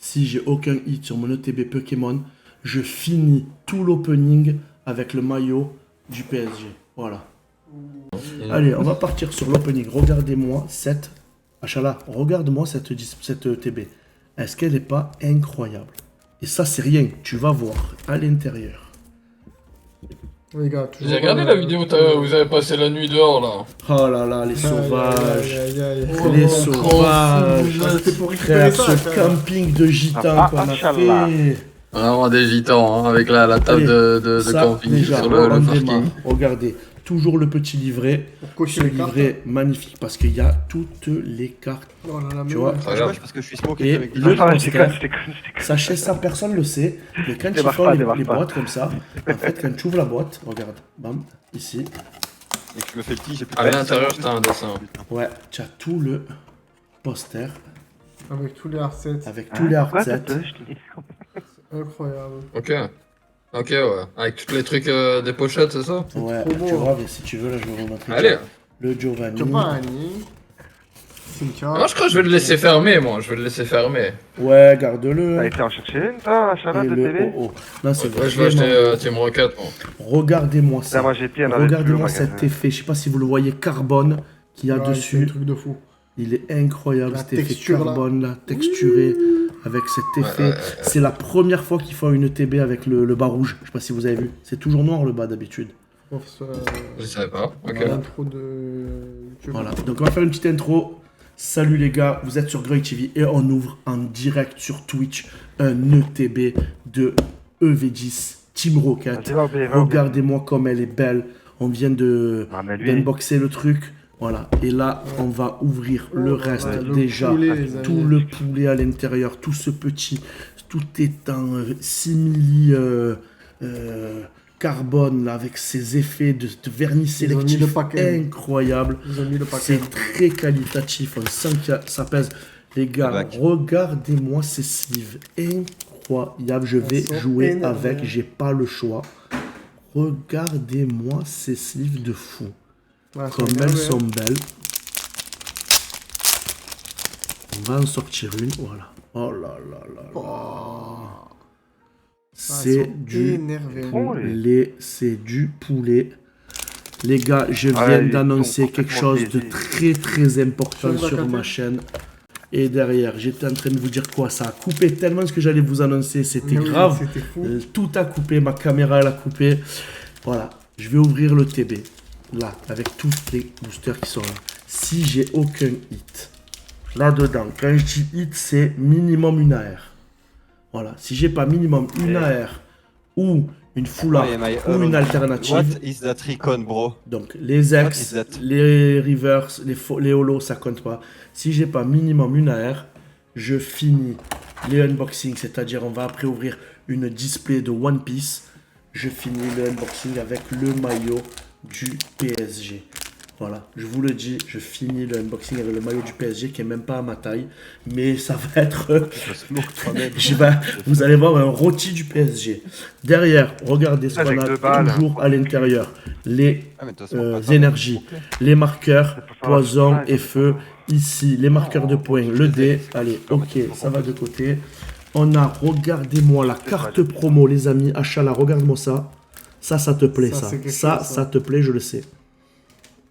Si j'ai aucun hit sur mon ETB Pokémon, je finis tout l'opening avec le maillot du PSG. Voilà. Allez, on va partir sur l'opening. Regardez-moi cette... Achala, regarde-moi cette ETB. Est-ce qu'elle n'est pas incroyable? Et ça, c'est rien. Tu vas voir à l'intérieur. Les gars, toujours. J'ai regardé la vidéo où vous avez passé la nuit dehors là. Oh là là, les sauvages. Aïe. Les sauvages. C'était pour Frère, récupérer ça. ce camping de gitans qu'on a fait. Vraiment des gitans, hein, avec la table Allez, de ça, camping déjà, sur on le démarre. parking. Regardez, toujours le petit livret. Pour cocher Ce les cartes. livret magnifique parce qu'il y a toutes les cartes. Oh là là, Tu mais vois, ouais. Dommage parce que je suis smoke Et avec le Ah, c'est poster, con. sachez ça, personne le sait, mais quand ils Démarre font pas, les démarre pas. boîtes comme ça, en fait, quand tu ouvres la boîte, regarde, bam, ici, et que je me fais petit, j'ai plus À l'intérieur, t'as un dessin. ouais, tu as tout le poster Avec tous les R7. avec tous les artsets. Incroyable. Ok. Ok, ouais. Avec tous les trucs des pochettes, c'est ça? Ouais, trop beau. tu vois, mais si tu veux, là, je vais vous montrer. Allez. Le Giovanni. Giovanni. Cynthia. Moi, je crois que je vais le laisser fermer, moi. Je vais le laisser fermer. Ouais, garde-le. T'as été en chercher une, toi, Charlotte, Et de le TV? oh, oh. Non, c'est Ouais, je vais acheter vraiment... Team Rocket, moi. Regardez-moi ça. Là, moi, j'ai dit, elle avait plus Regardez-moi au cet magasin. effet. Je sais pas si vous le voyez, carbone qu'il y a Ouais, C'est un dessus. truc de fou. Il est incroyable La cet effet texture, là. carbone là, texturé, avec cet effet. C'est la première fois qu'ils font une TB avec le bas rouge. Je sais pas si vous avez vu. C'est toujours noir le bas d'habitude. Professeur. Je savais pas. Ok. L'intro de YouTube. Voilà. Donc on va faire une petite intro. Salut les gars, vous êtes sur Groy TV et on ouvre en direct sur Twitch un ETB de EV10 Team Rocket. Vas-y, va oublier. Regardez-moi comme elle est belle. On vient de Ah, mais lui, d'unboxer le truc. Voilà. Et là, on va ouvrir le Oh, reste ouais, le déjà. poulet, les amis. Tout le poulet à l'intérieur, tout ce petit, tout est en simili carbone là, avec ses effets de vernis Ils ont mis sélectif le paquet. incroyable. Ils ont mis le paquet. C'est très qualitatif, on sent que ça pèse. Les gars, Bac. regardez-moi ces sleeves, incroyable. Je vais sont jouer énormes. avec, j'ai pas le choix. Regardez-moi ces sleeves de fou. Ouais, Comme c'est elles bien, sont ouais. belles. On va en sortir une, voilà. Oh là là là là. Ah, C'est ils sont du énervés. poulet, c'est du poulet. Les gars, je Ah, viens ils d'annoncer sont quelque complètement chose de biaisés. très très important Chose sur à ma côté. chaîne. Et derrière, j'étais en train de vous dire quoi? Ça a coupé tellement ce que j'allais vous annoncer, c'était Mais oui, grave. C'était fou. Tout a coupé, ma caméra elle a coupé. Voilà, je vais ouvrir le TB. Là, avec tous les boosters qui sont là. Si j'ai aucun hit, là-dedans, quand je dis hit, c'est minimum une AR. Voilà, si j'ai pas minimum une AR ou une full art ou une alternative, What is that recon, bro? donc les What ex, is that? les reverse, les holos, ça compte pas. Si j'ai pas minimum une AR, je finis les unboxings, c'est-à-dire on va après ouvrir une display de One Piece. Je finis le unboxing avec le maillot du PSG. Voilà, je vous le dis, je finis le unboxing avec le maillot du PSG qui est même pas à ma taille, mais ça va être... Je smoke toi-même. vous allez voir un rôti du PSG. Derrière, regardez ce qu'on Avec a deux balles. toujours à l'intérieur. Les Ah, mais de toute façon, pas ça. énergies, les marqueurs, C'est pour ça, poison c'est et feu. Ici, les marqueurs de points, le dé. Allez, ok, ça va de côté. On a, regardez-moi la carte promo, les amis. Achala, regarde-moi ça. Ça te plaît, Ça, ça. c'est quelque Ça, chose, ça. ça te plaît, je le sais.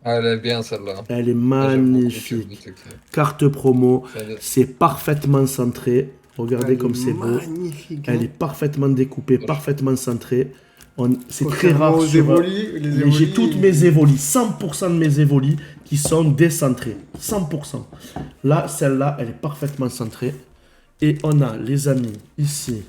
Ah, elle est bien celle-là. Elle est J'aime beaucoup magnifique. ce truc. Carte promo, Ça y est. c'est parfaitement centré. Regardez Elle comme est c'est beau. Magnifique. Elle est parfaitement découpée, parfaitement centrée. C'est très Contrairement rare aux sur... évolis, les J'ai évolis, toutes mes évolis, 100% de mes évolis qui sont décentrés. 100%. Là, celle-là, elle est parfaitement centrée. Et on a, les amis, ici,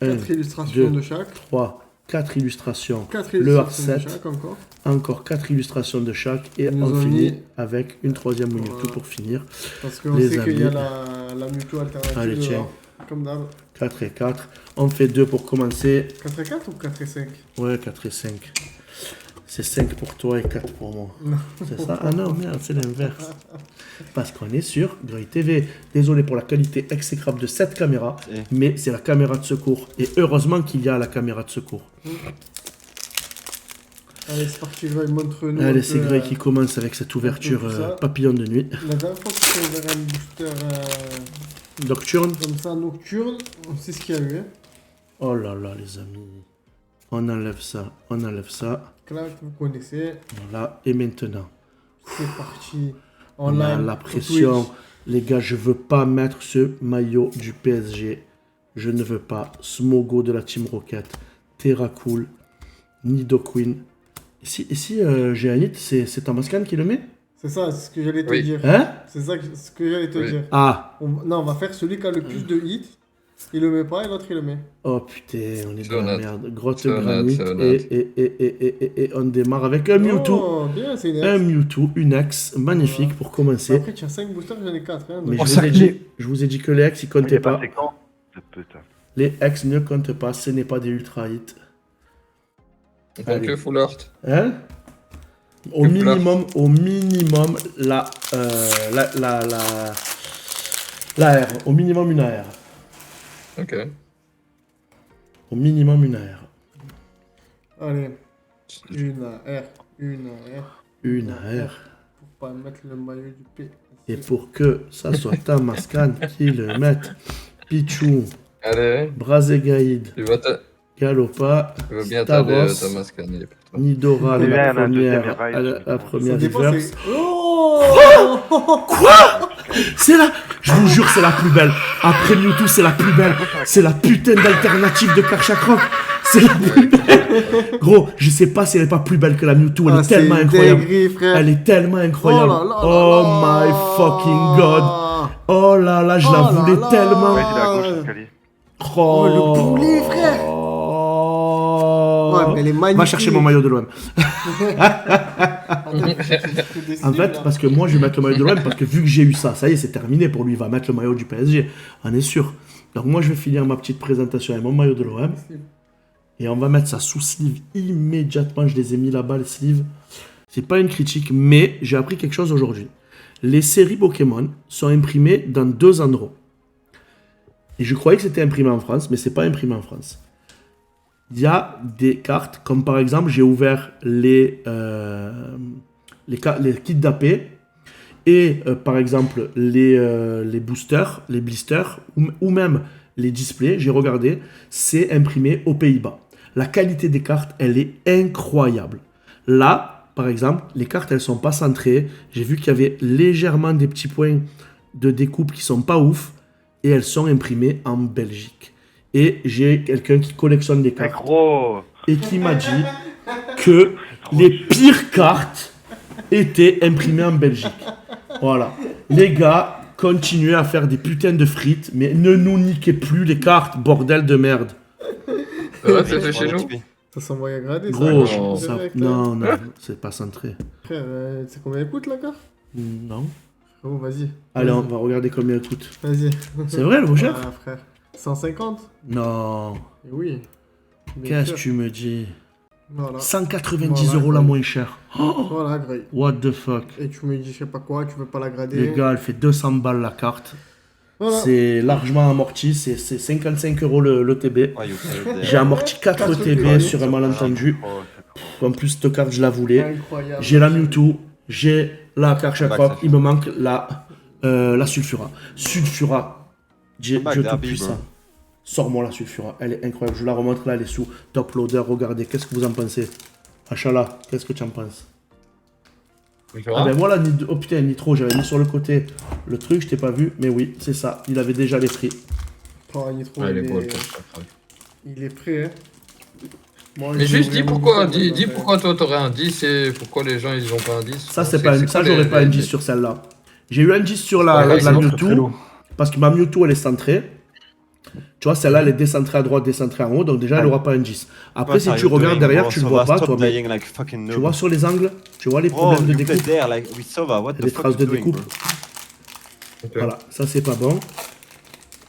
1, 4 illustrations deux. de chaque. 3, 4 illustrations. 4 Le illustrations de R7. chaque encore. Encore 4 illustrations de chaque. Et Ils nous on ont finit mis- avec une troisième Mewtwo Voilà. pour finir. Parce qu'on Les sait qu'il y a amis. la Mewtwo alternative. Allez, tiens. dehors. Comme d'hab. 4 et 4. On fait 2 pour commencer. 4 et 4 ou 4 et 5? Ouais, 4 et 5. C'est 5 pour toi et 4 pour moi. Non. C'est ça? Ah non, merde, c'est l'inverse. Parce qu'on est sur Groy TV. Désolé pour la qualité exécrable de cette caméra, Et- mais c'est la caméra de secours. Et heureusement qu'il y a la caméra de secours. Allez, c'est parti, Grey, montre-nous. Allez, un c'est peu, Grey qui commence avec cette ouverture tout ça. papillon de nuit. La dernière fois qu'on a ouvert un booster Nocturne. comme ça, nocturne, on sait ce qu'il y a eu. Hein. Oh là là, les amis. On enlève ça, on enlève ça. Clac, vous connaissez. Voilà, et maintenant, C'est parti. En on a live la sur pression. Twitch. Les gars, je veux pas mettre ce maillot du PSG. Je ne veux pas. Smogo de la Team Rocket, Terra Cool, Nido Queen. Ici, j'ai un hit, c'est Tamascan qui le met? C'est ça, c'est ce que j'allais te Oui. dire. Hein? C'est ça, ce que j'allais te Oui. dire. Ah! Non, on va faire celui qui a le plus de hits. Il le met pas et l'autre il le met. Oh putain, on est C'est dans la honnête. merde. Grotte C'est honnête, granit c'est honnête. et on démarre avec un Mewtwo. Oh, bien, c'est une Un ex. Mewtwo, une ex, magnifique Voilà. pour commencer. Après, tu as 5 boosters, j'en ai 4. Hein, Mais donc- je vous ai dit que les ex, ils Il est comptaient pas. passé quand? Ce putain. Les ex ne comptent pas, ce n'est pas des ultra hits. Donc Allez. full art. Hein? Au Que minimum, la R. Au minimum, une AR. Ok. Au minimum, une AR. Allez, une AR, une AR. Une AR. Pour pas mettre le maillot du P. Et pour que ça soit Tamascan qui le mette, Pichou, Allez, Brazegaïd, Galopa, tu veux bien t'aider, Staros, Thomas Canny pour toi. Nidora, C'est la bien, un deuxième première, rail. la Ça première dépend, reverse. c'est... Oh C'est la... Je vous jure, c'est la plus belle. Après Mewtwo, c'est la plus belle. C'est la putain d'alternative de Karchakrok. C'est la plus belle. Gros, je sais pas si elle est pas plus belle que la Mewtwo. Elle Ah, est tellement c'est une incroyable. dinguerie, frère. Elle est tellement incroyable. Oh là là là Oh là my là. fucking god. Oh là là, je la Oh là voulais là. tellement. Ouais, il est à gauche, l'escalier. Oh, le poulet, frère. Oh. Ouais, mais elle est magnifique. Va chercher mon maillot de l'OM. En fait, parce parce que moi, je vais mettre le maillot de l'OM parce que vu que j'ai eu ça, ça y est, c'est terminé pour lui. Il va mettre le maillot du PSG. On est sûr. Donc moi, je vais finir ma petite présentation avec mon maillot de l'OM. Et on va mettre ça sous sleeve immédiatement. Je les ai mis là-bas, les sleeves. C'est pas une critique, mais j'ai appris quelque chose aujourd'hui. Les séries Pokémon sont imprimées dans 2 endroits. Et je croyais que c'était imprimé en France, mais c'est pas imprimé en France. Il y a des cartes, comme par exemple, j'ai ouvert les kits d'AP et par exemple les boosters, les blisters ou même les displays. J'ai regardé, c'est imprimé aux Pays-Bas. La qualité des cartes, elle est incroyable. Là, par exemple, les cartes, elles sont pas centrées. J'ai vu qu'il y avait légèrement des petits points de découpe qui sont pas ouf et elles sont imprimées en Belgique. Et j'ai quelqu'un qui collectionne des Mais cartes gros. et qui m'a dit que les pires cartes étaient imprimées en Belgique. Voilà. Les gars, continuez à faire des putains de frites, mais ne nous niquez plus les cartes, bordel de merde. Ouais, c'est fait chez nous. Ça s'envoie à grader, Gros, ça. non. ça- Direct, hein. non, non, c'est pas centré. Frère, tu sais combien elle coûte la carte? Non. Oh, vas-y. Allez, on va regarder combien elle coûte. Vas-y. C'est vrai, elle vaut cher? Ah, frère. 150? Non. Et oui. Bien Qu'est-ce sûr. que tu me dis? Voilà. 190 Voilà, € la ouais. moins chère. Oh, Voilà, Grey. what the fuck? Et tu me dis, je sais pas quoi, tu veux pas la grader. Les gars, elle fait 200 balles la carte. Voilà. C'est largement amorti, c'est 55 € le TB. Ouais, J'ai amorti 4 4 TB TB. sur un malentendu. Oh, c'est trop. En plus, cette carte, je la voulais. Incroyable. J'ai la Mewtwo, j'ai la Karchakrok, Back, il me manque la Sulfura. Sulfura, je Back, te Derby, pue bro. ça. Sors-moi la Sulfura, elle est incroyable. Je vous la remontre là, elle est sous top loader. Regardez, qu'est-ce que vous en pensez? Achala, qu'est-ce que tu en penses? Ah ben voilà, oh putain, Nitro, j'avais mis sur le côté le truc, je t'ai pas vu, mais oui, c'est ça, il avait déjà les prix. Oh, Nitro, Ouais, il, les balles, il est prêt, hein. Moi, Mais je juste vais dis ouvrir pourquoi, mon bouton, dis donc, pourquoi toi t'aurais un 10 et pourquoi les gens ils ont pas un 10. Ça, c'est pas ça, j'aurais pas un 10 sur celle-là. J'ai eu un 10 sur Ouais, la c'est Mewtwo, parce que ma Mewtwo, elle est centrée. Tu vois, celle-là, elle est décentrée à droite, décentrée en haut, donc déjà, elle aura pas un 10. Après, si tu regardes derrière, tu le vois pas, toi, mais tu vois sur les angles, tu vois les problèmes de découpe, there, like, we Sova, what il y a the des fuck traces you de doing, découpe. bro? Voilà, ça, c'est pas bon.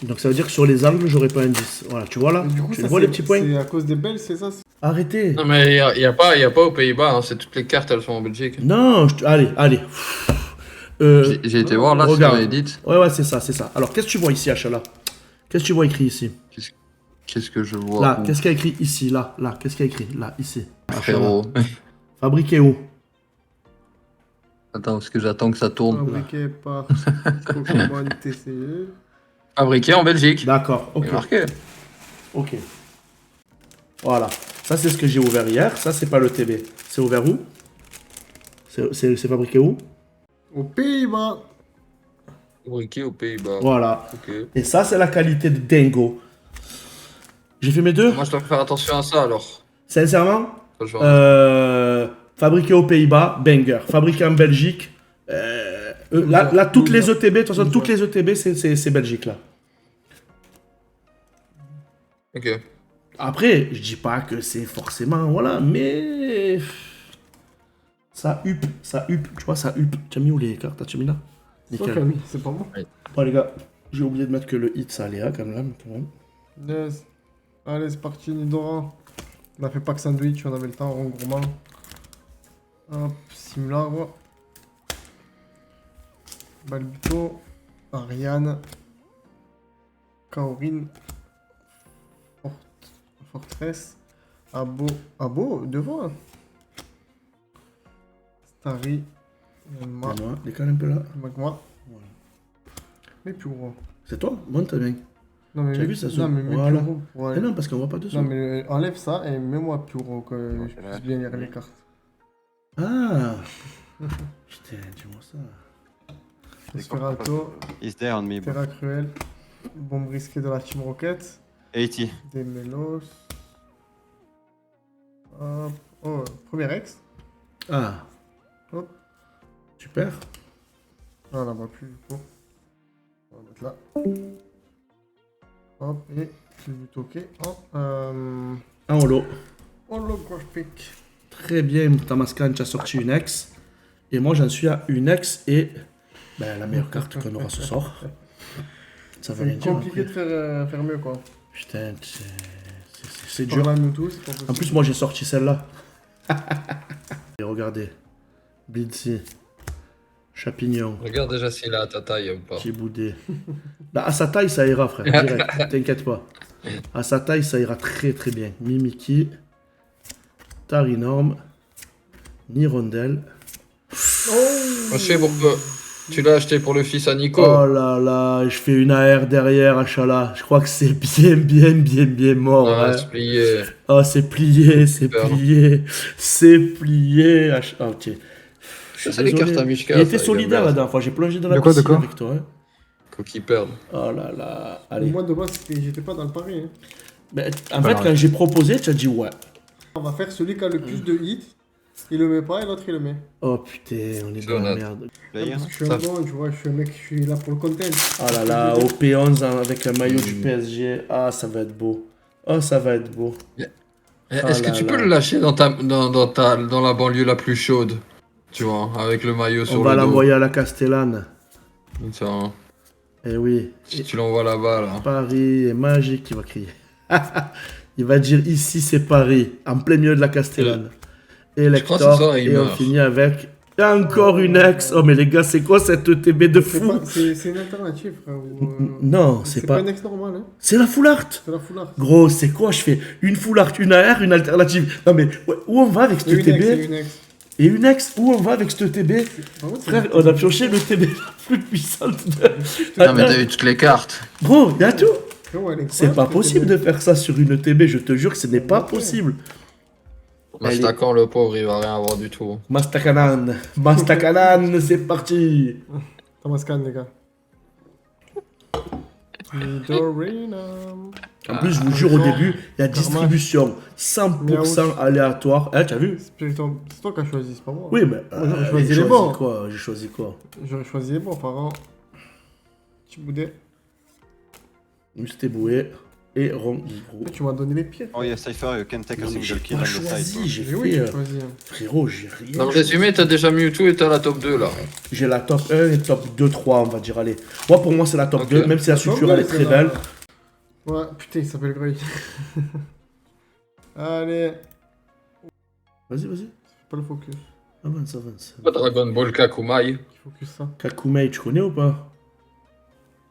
Donc, ça veut dire que sur les angles, j'aurais pas un 10. Voilà, tu vois là? Mais du coup, Tu ça, vois les petits points? c'est à cause des belles, c'est ça? Arrêtez! Non mais y a pas aux Pays-Bas, hein, c'est toutes les cartes elles sont en Belgique. Non, allez. J'ai été voir là regarde. sur Edit. Ouais, c'est ça. Alors, qu'est-ce que tu vois ici, Achala? Qu'est-ce que tu vois écrit ici? Qu'est-ce que je vois Là, où qu'est-ce qu'il y a écrit ici? Là, qu'est-ce qu'il y a écrit? Là, ici. Achala. Frérot. Fabriqué où? Attends, parce que j'attends que ça tourne. Fabriqué par Pokémon TCE. Fabriqué en Belgique. D'accord, ok. C'est marqué. Ok. Voilà. Ça, c'est ce que j'ai ouvert hier. Ça, c'est pas le TB. C'est ouvert où? C'est fabriqué où? Aux Pays-Bas. Fabriqué aux Pays-Bas. Voilà. Ok. Et ça, c'est la qualité de Dingo. J'ai fait mes deux? Moi, je dois faire attention à ça alors. Sincèrement? Ça, je vois. Fabriqué aux Pays-Bas, banger. Fabriqué en Belgique. Là, toutes les ETB, de toute façon, toutes les ETB, c'est Belgique, là. Ok. Après, je dis pas que c'est forcément, voilà, mais... Ça huppe, tu vois, ça huppe. Tu as mis où les cartes? Tu as mis là? C'est toi Nickel. qui as mis, c'est pas moi. Bon, les gars, j'ai oublié de mettre que le hit, ça allait là, quand même. Yes. Allez, c'est parti, Nidora. On a fait pas que sandwich, on avait le temps, rond gourmand. Hop, Simlarbre. Balbito. Ariane. Kaorin. Fortress. Abo, devant. Hein. Starry. Yanma. Moi, décale un peu là. Magma. Voilà. Mais plus gros. C'est toi? Monte bien. Non, mais Tu as vu, ça non, zoome. mais mets Voilà. plus gros. pour Mais aller- non, parce qu'on voit pas dessous. Non, mais enlève ça et mets-moi plus gros que Ouais, je c'est là. puisse bien lire les cartes. Ah putain, dis-moi ça. Nosferatu, He's there on me, bro. Terra Cruel, Bombe risquée de la Team Rocket, 80. Demelos. Hop. Oh, premier ex. Ah. Hop. Super. Ah, on la voit plus du coup. On va mettre là. Hop, et je vais toquer en Un holo. holographique. Très bien, Tamascan, tu as sorti une ex. Et moi, j'en suis à une ex et ben, la meilleure carte qu'on aura ce soir. Ça va rien C'est dire. compliqué après. de faire mieux quoi. Putain, c'est Par dur. là, Mewtwo, c'est pas possible. En plus, moi, j'ai sorti celle-là. Et regardez. Blitzy. Chapignon. Regarde déjà s'il a ta taille ou pas. Petit boudet. Bah, à sa taille, ça ira, frère. Direct. T'inquiète pas. À sa taille, ça ira très très bien. Mimiki. Tarinorm. Nirondelle. Je sais pourquoi. Tu l'as acheté pour le fils à Nico. Oh là là, je fais une AR derrière, Achala. Je crois que c'est bien mort. Ah, hein. c'est plié. Oh, c'est plié, c'est Super. plié. C'est plié. Ah, ok. Je suis Ça, c'est les désolé. cartes à Mishka. Il était ça, solidaire les la gars. dernière fois. J'ai plongé dans la De quoi, de piscine quoi avec toi. Hein. Faut qu'ils perdent. Oh là là. Allez. Moi de base, j'étais pas dans le pari. Hein. Ben, en fait, quand j'ai proposé, tu as dit ouais. On va faire celui qui a le plus de hits. Il le met pas et l'autre il le met. Oh putain, on est C'est dans la honnête. merde. Player. Parce que je suis un Ça- bon, tu vois, je suis un mec, je suis là pour le content. Oh là là, au P11 avec un maillot du PSG. Ah, ça va être beau. Oh, ça va être beau. Est-ce que là tu là. peux le lâcher dans la banlieue la plus chaude? Tu vois, avec le maillot sur On va le dos. l'envoyer à la Castellane. Tiens, Eh oui. si tu l'envoies là-bas, là. Paris est magique, il va crier. Il va dire ici c'est Paris, en plein milieu de la Castellane. Et crois que ce soir, il et on meurt. finit avec encore une ex. Oh mais les gars, c'est quoi cette TB de C'est fou? pas- C'est une alternative, frère. Non, c'est pas. un ex normal, hein. C'est la full art. C'est la foulard. Gros, c'est quoi? Je fais une full art, une AR, une alternative. Non mais ouais, où on va avec Et cette une ex, et TB? une ex. Et une ex, où on va avec cette TB? Par contre, Frère, on a pioché le TB la plus puissante de... Non, mais t'as eu toutes les cartes. Gros, y a tout. Frérot, elle est C'est incroyable, pas cette possible TB. de faire ça sur une TB, je te jure que ce n'est pas possible. Mastakan, le pauvre, il va rien avoir du tout. Mastakanan, Mastakanan, c'est parti. Tamascan, les gars. Midorina. En plus, je vous jure, au début, il y a distribution 100% aléatoire. Hein, t'as vu? C'est toi qui as choisi, c'est pas moi. Oui, mais Moi, j'aurais j'ai choisi les choisi bons. quoi? J'ai choisi quoi? J'aurais choisi les bons, Pharaon. Petit boudet. Mustéboué et Ron Gros. Tu m'as donné les pieds. Oh yeah, Cypher, you can take a Non, mais j'ai single kill pas on the side. choisi, j'ai Mais oui, fait... j'ai choisi. Frérot, j'ai rien. Dans le choisi. résumé, t'as déjà Mewtwo et t'as la top 2, là. J'ai la top 1 et top 2, 3, on va dire. Allez. Moi, pour moi, c'est la top Ok. 2, même si la structure, elle est très belle. Ouais, putain, il s'appelle Grey. Allez, Vas-y, pas le focus. avance. Dragon Ball Kakumai. Il focus ça. Kakumei, tu connais ou pas?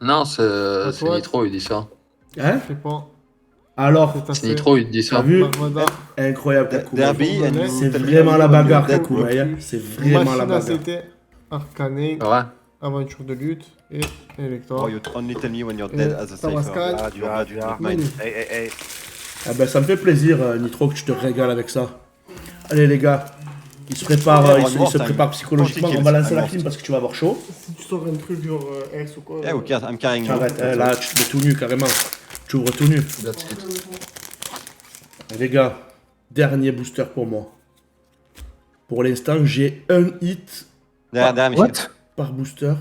Non, c'est toi Nitro, il dit ça. Hein? Je sais pas. Alors, C'est C'est assez. Nitro, il te dit t'as ça. vu? Marmada. Incroyable, Kakumaï. Derby and you C'est tell me vraiment la you're bagarre, dead, Kakumaï. bro. Hein. C'est vraiment la Machine bagarre. ACT, Arcané, Ouais. Aventure de lutte et Or Elector. you only tell me when you're dead as a Tamascan. cipher. You're bad, you're not mine. Hey, hey, hey. Ah ben, ça me fait plaisir, Nitro, que tu te régales avec ça. Allez, les gars. Il se prépare, il se prépare psychologiquement. On va lancer la clim parce que tu vas avoir chaud. Si tu sors un truc genre S ou quoi. Yeah, okay, I'm carrying you. Arrête, là, tu te mets tout nu, carrément. Tu ouvres tout nu. That's it. Les gars, dernier booster pour moi. Pour l'instant, j'ai un hit Derrière, Michel. What? par booster.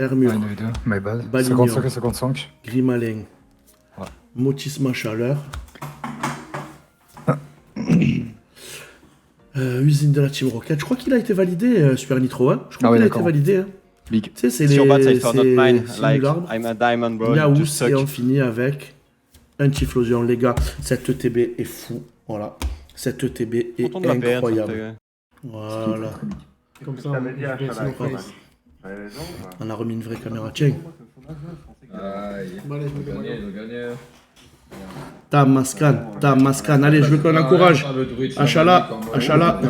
Hermure, Ouais, 2, my bad. Balignon. 55 et 55. Grimalin, Ouais. Motisma Chaleur, Usine de la Team Rocket. Je crois qu'il a été validé, Super Nitro. Hein. Je crois Ah ouais, qu'il a été d'accord. validé. Hein. Big. Tu sais, c'est It's les. your bad cipher, not mine. C'est Like, l'arbre. I'm a diamond, bro. You Yaous, just suck. et on finit avec un Typhlosion. Les gars, cette ETB est fou. Voilà. Cette ETB est Content de la perdre, ça me incroyable. fait- Voilà. Comme ça, Je t'avais dit à je vais Chala, essayer quand de même. face. T'avais raison. On a remis une vraie caméra. Tiens. Bon, allez, je me démarre. Tamascan. Allez, je veux qu'on encourage. Achala, Achala.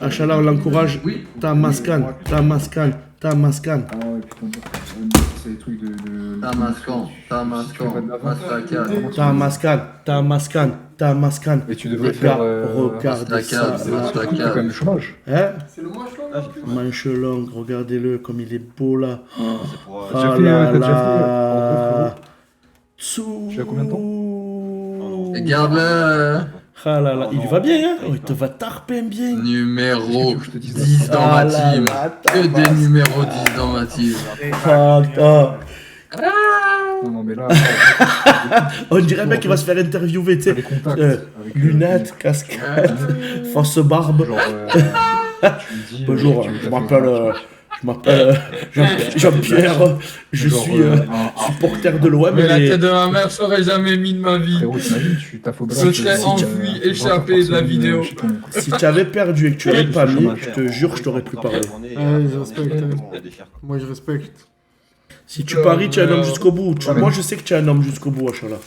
Achala, on l'encourage. Tamascan. Ah ouais, putain, c'est des trucs de. Tamascan. Et tu devrais Les faire. gars, regardez ça. C'est quand même le chômage. Hein? C'est le manche là Manche longue, regardez-le comme il est beau là. C'est pour, Ah déjà fait, là t'as déjà fait, là. Tu as combien de temps? Regarde-le. Ah là là, il va bien, hein? Oh, il te va tarper bien. Numéro Je te dis 10 dans Ah ma là team. là, Que des numéros 10 dans ma team. Ah, ah. Non, mais là. On dirait bien qu'il va se faire interviewer, tu sais. Les contacts. Euh, avec, Lunettes, casquette, fausse barbe. Genre. Tu me dis. Bonjour, tu je l'as m'appelle Jean-Pierre, je Genre, suis supporter de l'OM. Mais la et- tête de ma mère, j'aurais jamais mis de ma vie. Frérot, t'imagines, tu taffes au bras. Ce serait enfui, échappé de la vidéo. Si tu avais perdu et que tu avais pas mis, je te jure, je t'aurais plus parlé. je respecte. Moi, je respecte. Si tu paries, tu es un homme jusqu'au bout. Moi, je sais que tu es un homme jusqu'au bout, Achala.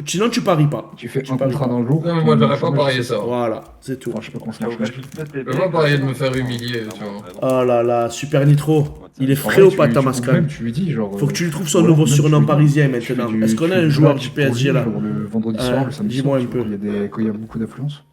Sinon, tu paries pas. Tu fais Tu un paries contrat pas. dans le jour. Non, mais moi, j'aurais pas parié ça. Voilà, c'est tout. Enfin, je sais pas comment ça marche. Je peux pas parier de me faire humilier, tu vois. Oh là là, Super Nitro. Il est En frais vrai, ou pas, tu- Tamascan? même, tu lui dis, genre. Faut que tu lui trouves son voilà, nouveau même surnom tu- parisien tu fais maintenant. du- Est-ce qu'on tu a fais un du joueur live du pour lui, PSG là? genre le vendredi soir, le samedi dis-moi soir, un peu. quand il y a quand il y a beaucoup d'affluence.